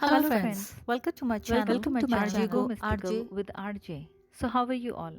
Hello friends, welcome to my channel. Welcome to my RJ channel Go Mystical RJ. with RJ. So how are you all?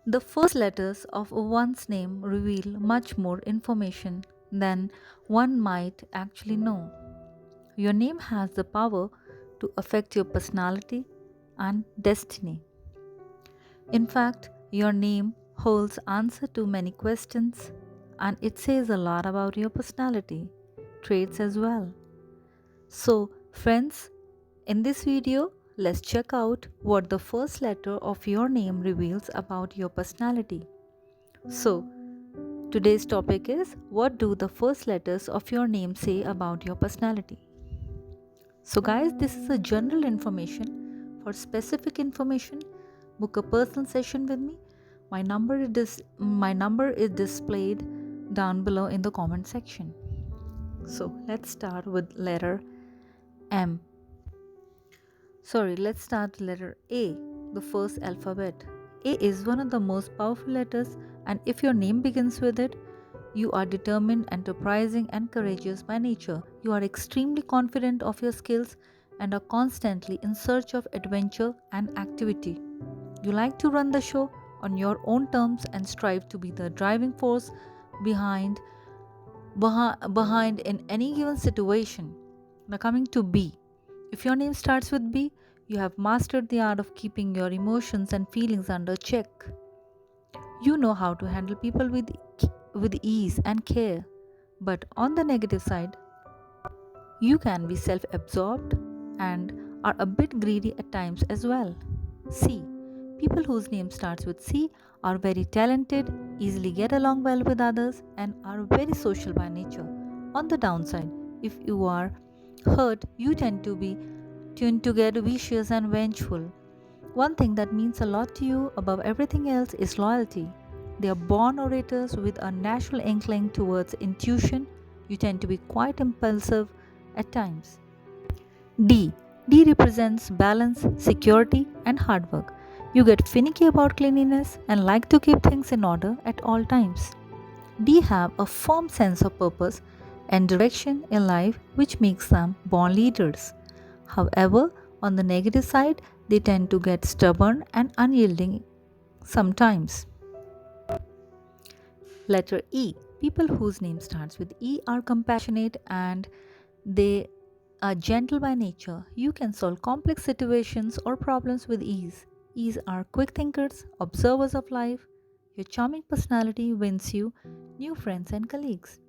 The first letters of one's name reveal much more information than one might actually know. Your name has the power to affect your personality and destiny. In fact, your name holds answer to many questions and it says a lot about your personality, traits as well. So, friends, in this video, let's check out what the first letter of your name reveals about your personality. So, today's topic is what do the first letters of your name say about your personality? So, guys, this is a general information. For specific information, book a personal session with me. My number is displayed down below in the comment section. So, let's start with letter M. Let's start with letter A, the first alphabet. A is one of the most powerful letters, and if your name begins with it, you are determined, enterprising, and courageous by nature. You are extremely confident of your skills and are constantly in search of adventure and activity. You like to run the show on your own terms and strive to be the driving force behind behind in any given situation. Now coming to B. If your name starts with B, you have mastered the art of keeping your emotions and feelings under check. You know how to handle people with ease and care. But on the negative side, you can be self absorbed and are a bit greedy at times as well. C. People whose name starts with C are very talented, easily get along well with others, and are very social by nature. On the downside, if you are hurt, you tend to be tuned to get vicious and vengeful. One thing that means a lot to you above everything else is loyalty. They are born orators with a natural inkling towards intuition. You tend to be quite impulsive at times. D. D represents balance, security, and hard work. You get finicky about cleanliness and like to keep things in order at all times. D have a firm sense of purpose and direction in life which makes them born leaders. However, on the negative side, they tend to get stubborn and unyielding sometimes. Letter E. People whose name starts with E are compassionate and they are gentle by nature. You can solve complex situations or problems with ease. E's are quick thinkers, observers of life. Your charming personality wins you new friends and colleagues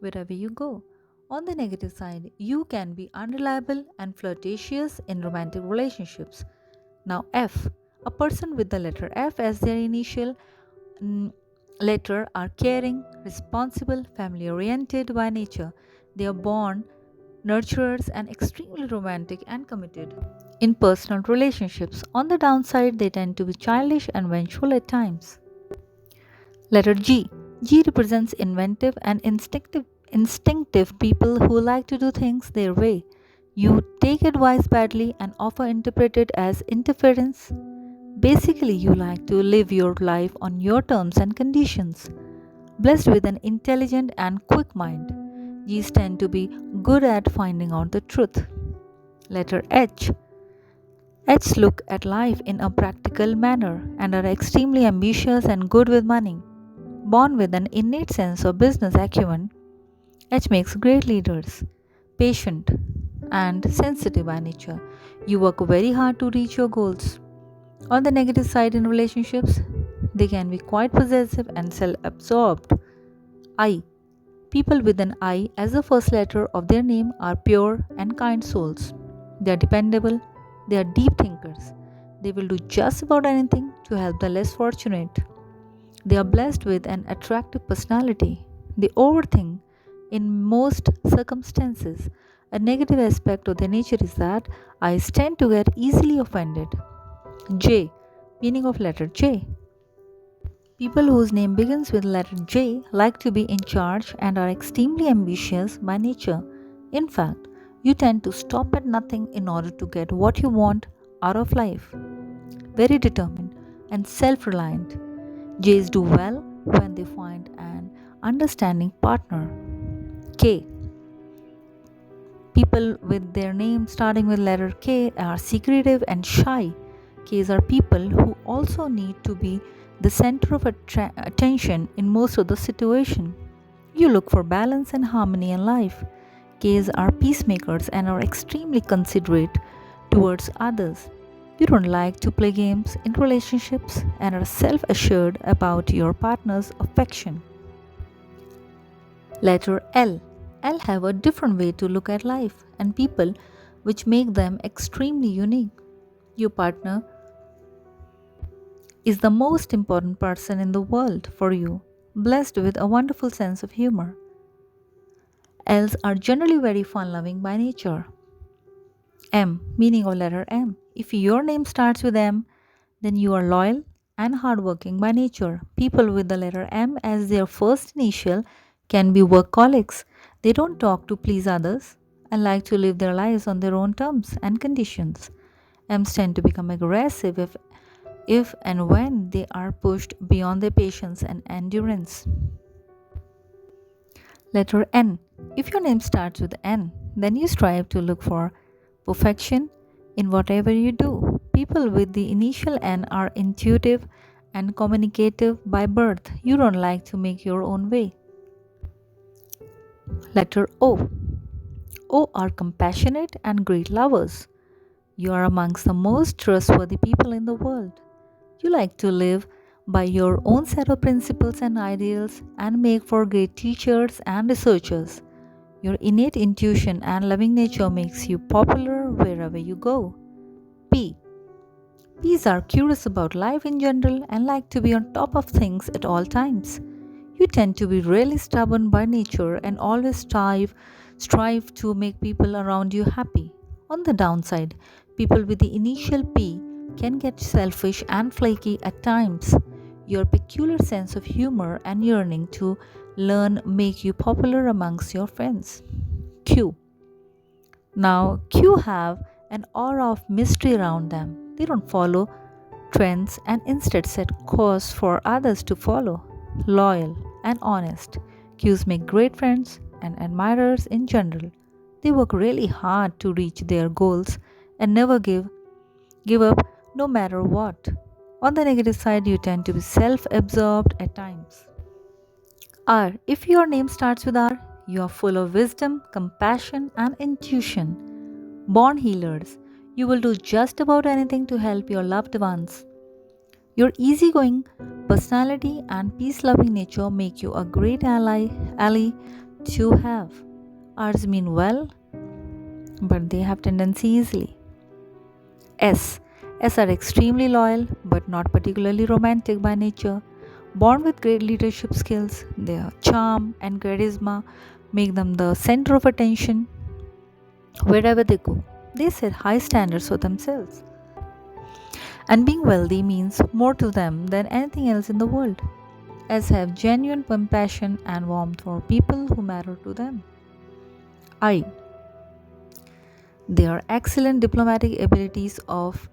wherever you go. On the negative side, you can be unreliable and flirtatious in romantic relationships. Now, F. A person with the letter F as their initial mm, letter are caring, responsible, family oriented by nature. They are born nurturers and extremely romantic and committed in personal relationships. On the downside, they tend to be childish and vengeful at times. Letter G. G represents inventive and instinctive people who like to do things their way. You take advice badly and often interpret it as interference. Basically, you like to live your life on your terms and conditions. Blessed with an intelligent and quick mind, G's tend to be good at finding out the truth. Letter H. H's look at life in a practical manner and are extremely ambitious and good with money. Born with an innate sense of business acumen, H makes great leaders, patient and sensitive by nature. You work very hard to reach your goals. On the negative side in relationships, they can be quite possessive and self absorbed. I. People with an I as the first letter of their name are pure and kind souls. They are dependable, they are deep thinkers. They will do just about anything to help the less fortunate. They are blessed with an attractive personality. They overthink in most circumstances. A negative aspect of their nature is that I's tend to get easily offended. J. Meaning of letter J. People whose name begins with letter J like to be in charge and are extremely ambitious by nature. In fact, you tend to stop at nothing in order to get what you want out of life. Very determined and self reliant. J's do well when they find an understanding partner. K. People People with their name starting with letter K are secretive and shy. Ks are people who also need to be the center of attention in most of the situation. You look for balance and harmony in life. Ks are peacemakers and are extremely considerate towards others. You don't like to play games in relationships and are self assured about your partner's affection. Letter L. L have a different way to look at life and people which make them extremely unique. Your partner is the most important person in the world for you, blessed with a wonderful sense of humor. L's are generally very fun loving by nature. M, meaning of letter M. If your name starts with M, then you are loyal and hardworking by nature. People with the letter M as their first initial can be workaholics. They don't talk to please others and like to live their lives on their own terms and conditions. M's tend to become aggressive if and when they are pushed beyond their patience and endurance. Letter N. If your name starts with N, then you strive to look for perfection in whatever you do. People with the initial N are intuitive and communicative by birth. You don't like to make your own way. Letter O. O are compassionate and great lovers. You are amongst the most trustworthy people in the world. You like to live by your own set of principles and ideals and make for great teachers and researchers. Your innate intuition and loving nature makes you popular wherever you go. P. Ps are curious about life in general and like to be on top of things at all times. You tend to be really stubborn by nature and always strive to make people around you happy. On the downside, people with the initial P can get selfish and flaky at times. Your peculiar sense of humor and yearning to learn make you popular amongst your friends. Q. Now, Q have an aura of mystery around them. They don't follow trends and instead set course for others to follow. Loyal and honest, Qs make great friends and admirers in general. They work really hard to reach their goals and never give up no matter what. On the negative side, you tend to be self absorbed at times. R. If your name starts with R, you are full of wisdom, compassion, and intuition. Born healers, you will do just about anything to help your loved ones. Your easygoing personality and peace loving nature make you a great ally to have. R's mean well, but they have tendency easily. S. S are extremely loyal but not particularly romantic by nature. Born with great leadership skills, their charm and charisma make them the center of attention wherever they go. They set high standards for themselves. And being wealthy means more to them than anything else in the world, as have genuine compassion and warmth for people who matter to them. I. Their excellent diplomatic abilities of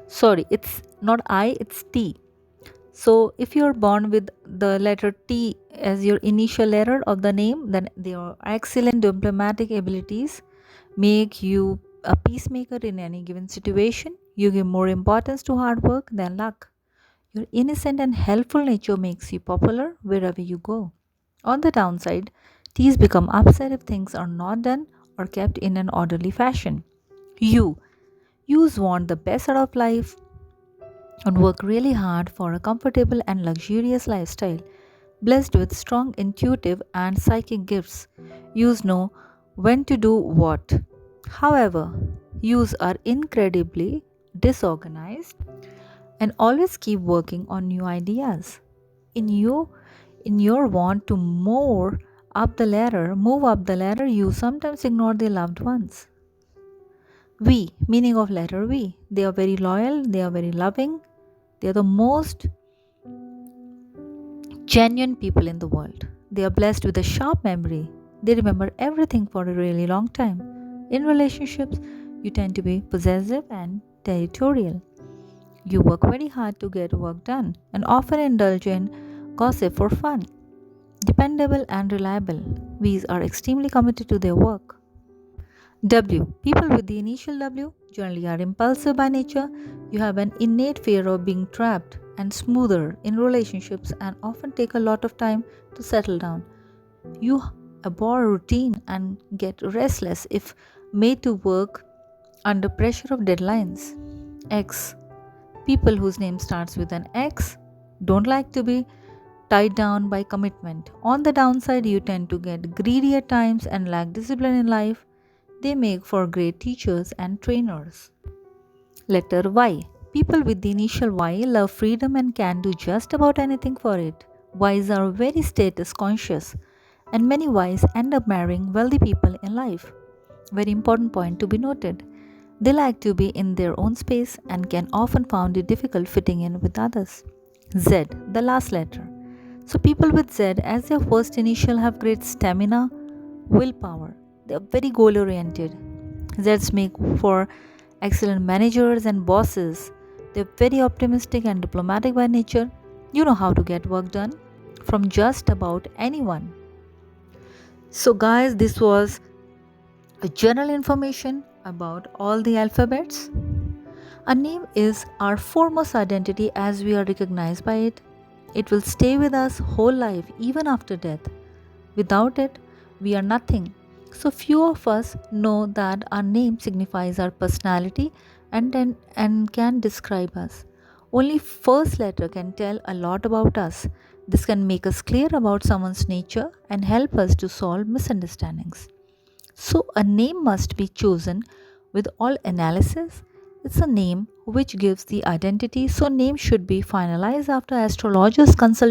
sorry, it's not I, it's T. So if you're born with the letter T as your initial letter of the name, then their excellent diplomatic abilities make you a peacemaker in any given situation. You give more importance to hard work than luck. Your innocent and helpful nature makes you popular wherever you go. On the downside, T's become upset if things are not done or kept in an orderly fashion. You. Yous want the best out of life and work really hard for a comfortable and luxurious lifestyle. Blessed with strong intuitive and psychic gifts, yous know when to do what. However, yous are incredibly disorganized and always keep working on new ideas. In you in your want to move up the ladder, you sometimes ignore their loved ones. V, meaning of letter V. They are very loyal, they are very loving, they are the most genuine people in the world. They are blessed with a sharp memory. They remember everything for a really long time. In relationships, you tend to be possessive and territorial. You work very hard to get work done and often indulge in gossip for fun. dependable and reliable. V's are extremely committed to their work. W. People with the initial W generally are impulsive by nature. You have an innate fear of being trapped and smoother in relationships and often take a lot of time to settle down. You abhor routine and get restless if made to work under pressure of deadlines. X. People whose name starts with an X don't like to be tied down by commitment. On the downside, you tend to get greedy at times and lack discipline in life. They make for great teachers and trainers. Letter Y. People with the initial Y love freedom and can do just about anything for it. Ys are very status conscious, and many Ys end up marrying wealthy people in life. Very important point to be noted. They like to be in their own space and can often find it difficult fitting in with others. Z, the last letter. So, people with Z as their first initial have great stamina, willpower. They are very goal oriented. Zs make for excellent managers and bosses. They're very optimistic and diplomatic by nature. You know how to get work done from just about anyone. So, guys, this was a general information about all the alphabets. A name is our foremost identity as we are recognized by it. It will stay with us whole life even after death. Without it, we are nothing. So few of us know that our name signifies our personality and can describe us. Only first letter can tell a lot about us. This can make us clear about someone's nature and help us to solve misunderstandings. So a name must be chosen with all analysis. It's a name which gives the identity, so name should be finalized after astrologers consult